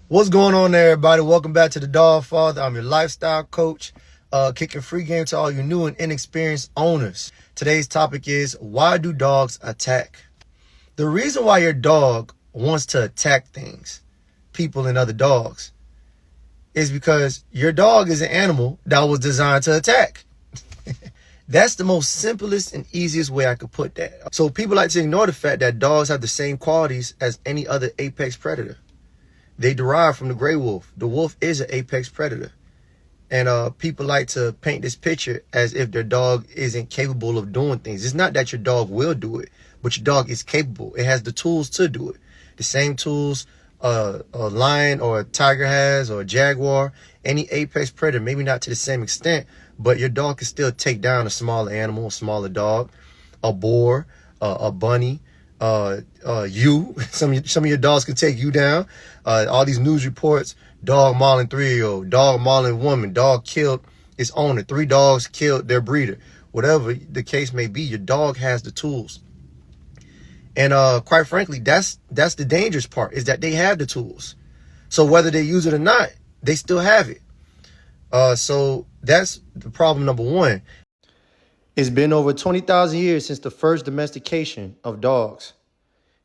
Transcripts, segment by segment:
What's going on there, everybody? Welcome back to the Dog Father. I'm your lifestyle coach, kicking free game to all you new and inexperienced owners. Today's topic is, why do dogs attack? The reason why your dog wants to attack things, people and other dogs, is because your dog is an animal that was designed to attack. That's the most simplest and easiest way I could put that. So people like to ignore the fact that dogs have the same qualities as any other apex predator. They derive from the gray wolf. The wolf is an apex predator. And people like to paint this picture as if their dog isn't capable of doing things. It's not that your dog will do it, but your dog is capable. It has the tools to do it. The same tools a lion or a tiger has, or a jaguar, any apex predator, maybe not to the same extent, but your dog can still take down a smaller animal, a smaller dog, a boar, a bunny, you. Some of your dogs can take you down. All these news reports, dog mauling 3-year-old, dog mauling woman, dog killed its owner, 3 dogs killed their breeder. Whatever the case may be, your dog has the tools. And quite frankly, that's the dangerous part, is that they have the tools. So whether they use it or not, they still have it. So that's the problem number one. It's been over 20,000 years since the first domestication of dogs.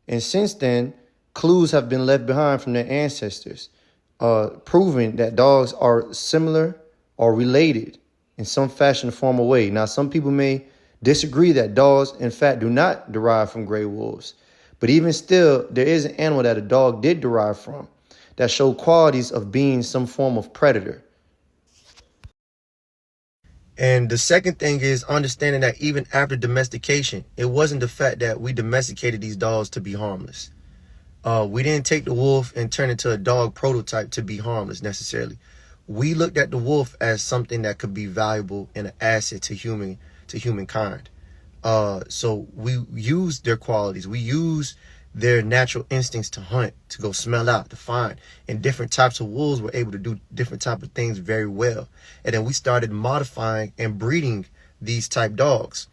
And since then, clues have been left behind from their ancestors, proving that dogs are similar or related in some fashion, form, or way. Now, some people may disagree that dogs, in fact, do not derive from gray wolves. But even still, there is an animal that a dog did derive from that show qualities of being some form of predator. And the second thing is understanding that even after domestication, it wasn't the fact that we domesticated these dogs to be harmless. We didn't take the wolf and turn it into a dog prototype to be harmless necessarily. We looked at the wolf as something that could be valuable and an asset to humankind. So we use their qualities. We use their natural instincts to hunt, to go smell out, to find. And different types of wolves were able to do different types of things very well. And then we started modifying and breeding these type dogs.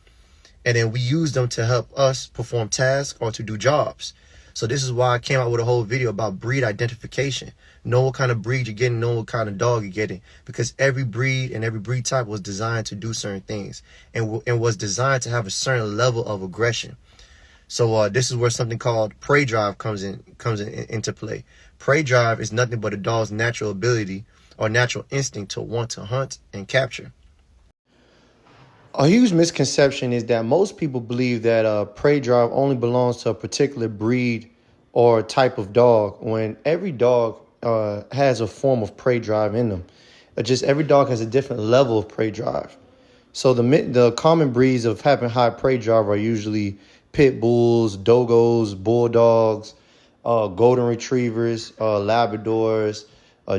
And then we used them to help us perform tasks or to do jobs. So this is why I came out with a whole video about breed identification. Know what kind of breed you're getting, know what kind of dog you're getting. Because every breed and every breed type was designed to do certain things and was designed to have a certain level of aggression. So this is where something called prey drive comes into play. Prey drive is nothing but a dog's natural ability or natural instinct to want to hunt and capture. A huge misconception is that most people believe that prey drive only belongs to a particular breed or type of dog, when every dog has a form of prey drive in them. Just every dog has a different level of prey drive. So the common breeds of having high prey drive are usually pit bulls, dogos, bulldogs, golden retrievers, Labradors,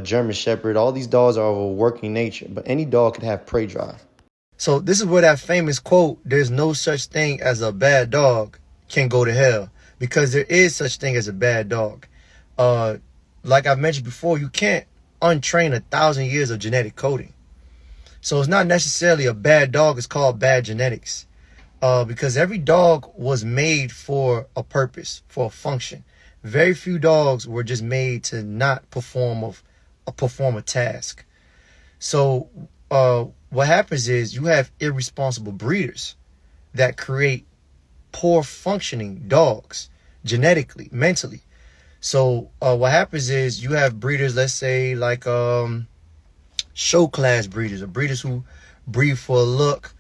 German Shepherd. All these dogs are of a working nature, but any dog can have prey drive. So this is where that famous quote, "There's no such thing as a bad dog," can go to hell, because there is such thing as a bad dog. Like I've mentioned before, you can't untrain 1,000 years of genetic coding. So it's not necessarily a bad dog. It's called bad genetics. Because every dog was made for a purpose, for a function. Very few dogs were just made to not perform a task. So what happens is you have irresponsible breeders that create poor functioning dogs genetically, mentally. So what happens is you have breeders, let's say like show class breeders, or breeders who breed for a look.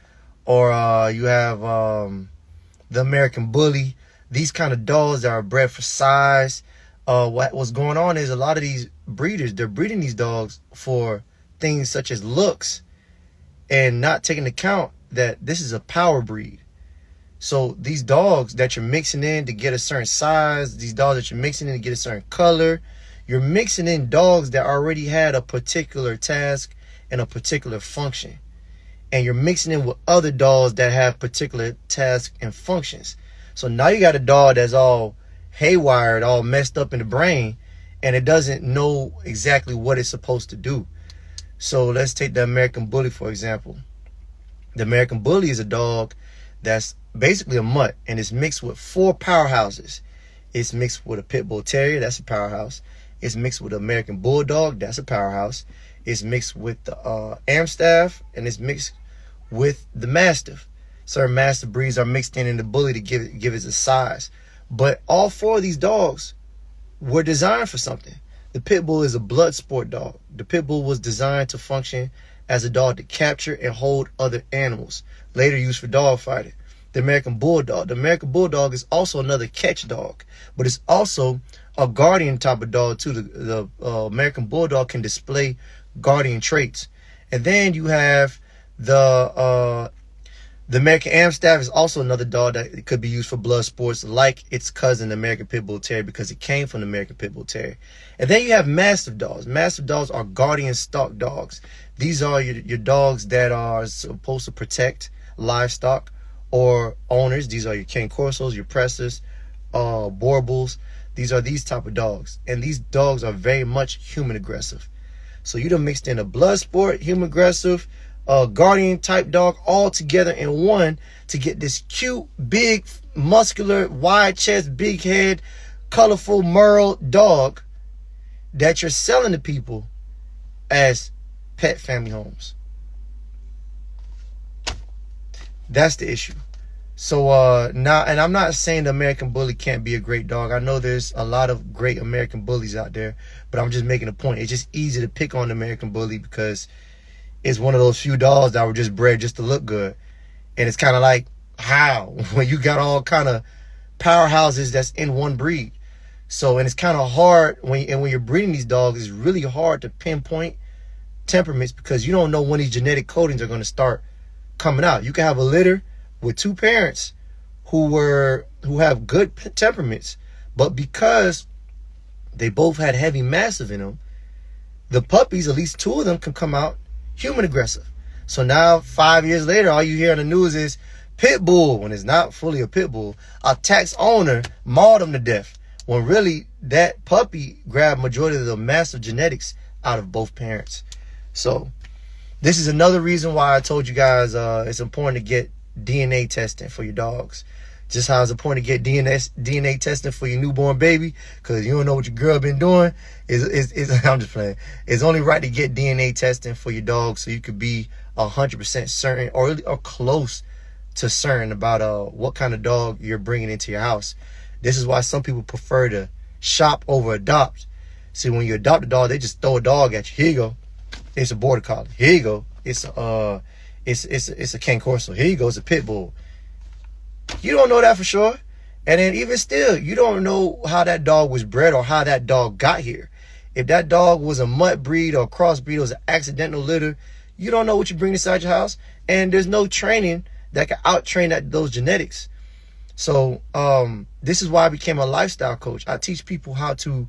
Or you have the American Bully. These kind of dogs that are bred for size. What's going on is a lot of these breeders, they're breeding these dogs for things such as looks, and not taking into account that this is a power breed. So these dogs that you're mixing in to get a certain size, these dogs that you're mixing in to get a certain color, you're mixing in dogs that already had a particular task and a particular function. And you're mixing in with other dogs that have particular tasks and functions. So now you got a dog that's all haywired, all messed up in the brain, and it doesn't know exactly what it's supposed to do. So let's take the American Bully, for example. The American Bully is a dog that's basically a mutt, and it's mixed with 4 powerhouses. It's mixed with a Pit Bull Terrier, that's a powerhouse. It's mixed with American Bulldog. That's a powerhouse. It's mixed with the Amstaff, and it's mixed with the Mastiff. Certain Mastiff breeds are mixed in the Bully to give it a size. But all four of these dogs were designed for something. The Pit Bull is a blood sport dog. The Pit Bull was designed to function as a dog to capture and hold other animals, later used for dog fighting. The American Bulldog is also another catch dog, but it's also a guardian type of dog too. The American Bulldog can display guardian traits. And then you have the American Amstaff is also another dog that could be used for blood sports, like its cousin, the American Pit Bull Terrier, because it came from the American Pit Bull Terrier. And then you have Mastiff dogs. Mastiff dogs are guardian stock dogs. These are your dogs that are supposed to protect livestock or owners. These are your Cane Corsos, your Pressers, Borbals. These are these type of dogs. And these dogs are very much human aggressive. So you done mixed in a blood sport, human aggressive, guardian type dog all together in one to get this cute, big, muscular, wide chest, big head, colorful merle dog that you're selling to people as pet family homes. That's the issue. So now, and I'm not saying the American Bully can't be a great dog. I know there's a lot of great American Bullies out there, but I'm just making a point. It's just easy to pick on the American Bully because it's one of those few dogs that were just bred just to look good. And it's kind of like, how? When you got all kind of powerhouses that's in one breed. So, and it's kind of hard when you're breeding these dogs, it's really hard to pinpoint temperaments because you don't know when these genetic codings are going to start coming out. You can have a litter with two parents who have good temperaments, but because they both had heavy massive in them, the puppies, at least two of them, can come out human aggressive. So now 5 years later, all you hear on the news is Pit Bull, when it's not fully a Pit Bull, attacks owner, mauled him to death, when really that puppy grabbed majority of the massive genetics out of both parents. So this is another reason why I told you guys it's important to get DNA testing for your dogs. Just how it's important to get DNA testing for your newborn baby, because you don't know what your girl been doing. I'm just playing. It's only right to get DNA testing for your dog so you could be 100% certain or close to certain about what kind of dog you're bringing into your house. This is why some people prefer to shop over adopt. See, when you adopt a dog, they just throw a dog at you. Here you go. It's a border collie. Here you go. It's a Cane Corso. Here you go. It's a Pit Bull. You don't know that for sure. And then even still, you don't know how that dog was bred or how that dog got here. If that dog was a mutt breed or a crossbreed, or was an accidental litter, you don't know what you bring inside your house. And there's no training that can out-train those genetics. So this is why I became a lifestyle coach. I teach people how to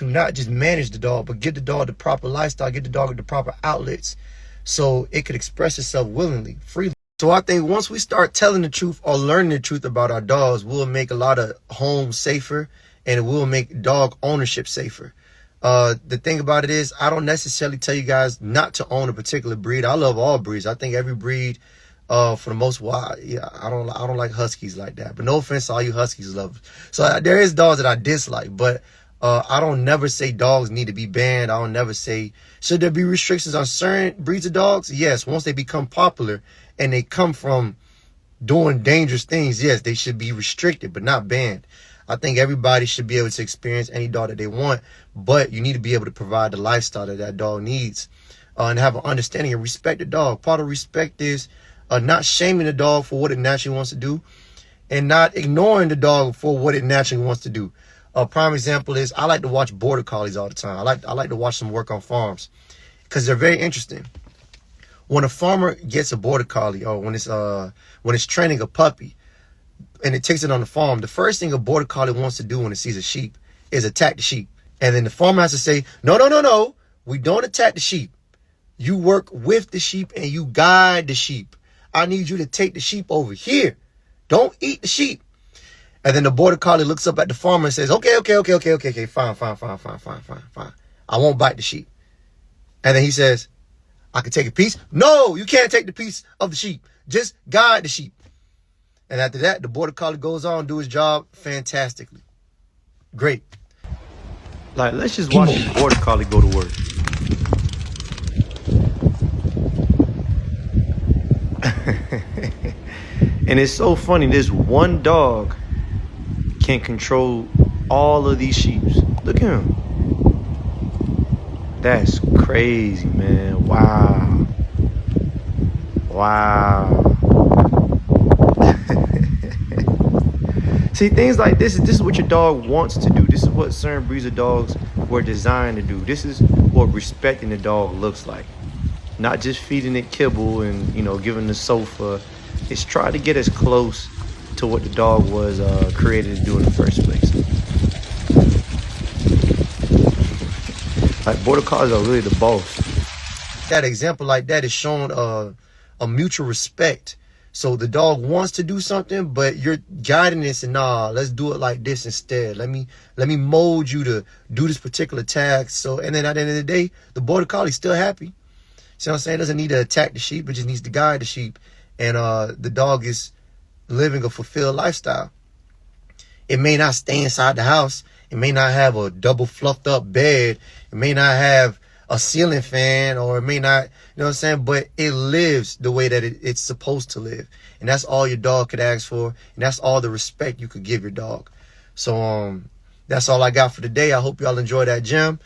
not just manage the dog, but get the dog the proper lifestyle, get the dog the proper outlets so it could express itself willingly, freely. So I think once we start telling the truth or learning the truth about our dogs, we'll make a lot of homes safer and it will make dog ownership safer. The thing about it is, I don't necessarily tell you guys not to own a particular breed. I love all breeds. I think every breed, for the most part, yeah, I don't like huskies like that. But no offense to all you huskies lovers. So there is dogs that I dislike, but I don't never say dogs need to be banned. I don't never say, should there be restrictions on certain breeds of dogs? Yes, once they become popular and they come from doing dangerous things, yes, they should be restricted, but not banned. I think everybody should be able to experience any dog that they want, but you need to be able to provide the lifestyle that dog needs and have an understanding and respect the dog. Part of respect is not shaming the dog for what it naturally wants to do and not ignoring the dog for what it naturally wants to do. A prime example is I like to watch border collies all the time. I like to watch them work on farms because they're very interesting. When a farmer gets a border collie or when it's training a puppy and it takes it on the farm, the first thing a border collie wants to do when it sees a sheep is attack the sheep. And then the farmer has to say, no, we don't attack the sheep. You work with the sheep and you guide the sheep. I need you to take the sheep over here. Don't eat the sheep. And then the border collie looks up at the farmer and says, okay, fine. I won't bite the sheep. And then he says, I can take a piece. No, you can't take the piece of the sheep. Just guide the sheep. And after that, the border collie goes on to do his job fantastically. Great. Like, let's just watch this border collie go to work. And it's so funny, this one dog can control all of these sheep. Look at him. That's crazy, man. Wow. Wow. See, things like this is what your dog wants to do. This is what certain breeds of dogs were designed to do. This is what respecting the dog looks like. Not just feeding it kibble and, you know, giving the sofa. It's try to get as close to what the dog was created to do in the first place. Like, border collies are really the boss. That example like that is showing a mutual respect. So the dog wants to do something, but you're guiding this and nah, let's do it like this instead. Let me mold you to do this particular task. So, and then at the end of the day, the border collie's still happy. See what I'm saying? Doesn't need to attack the sheep, it just needs to guide the sheep. And the dog is living a fulfilled lifestyle. It may not stay inside the house. It may not have a double fluffed up bed. It may not have a ceiling fan, or it may not, you know what I'm saying? But it lives the way that it's supposed to live. And that's all your dog could ask for. And that's all the respect you could give your dog. So that's all I got for today. I hope y'all enjoy that gem.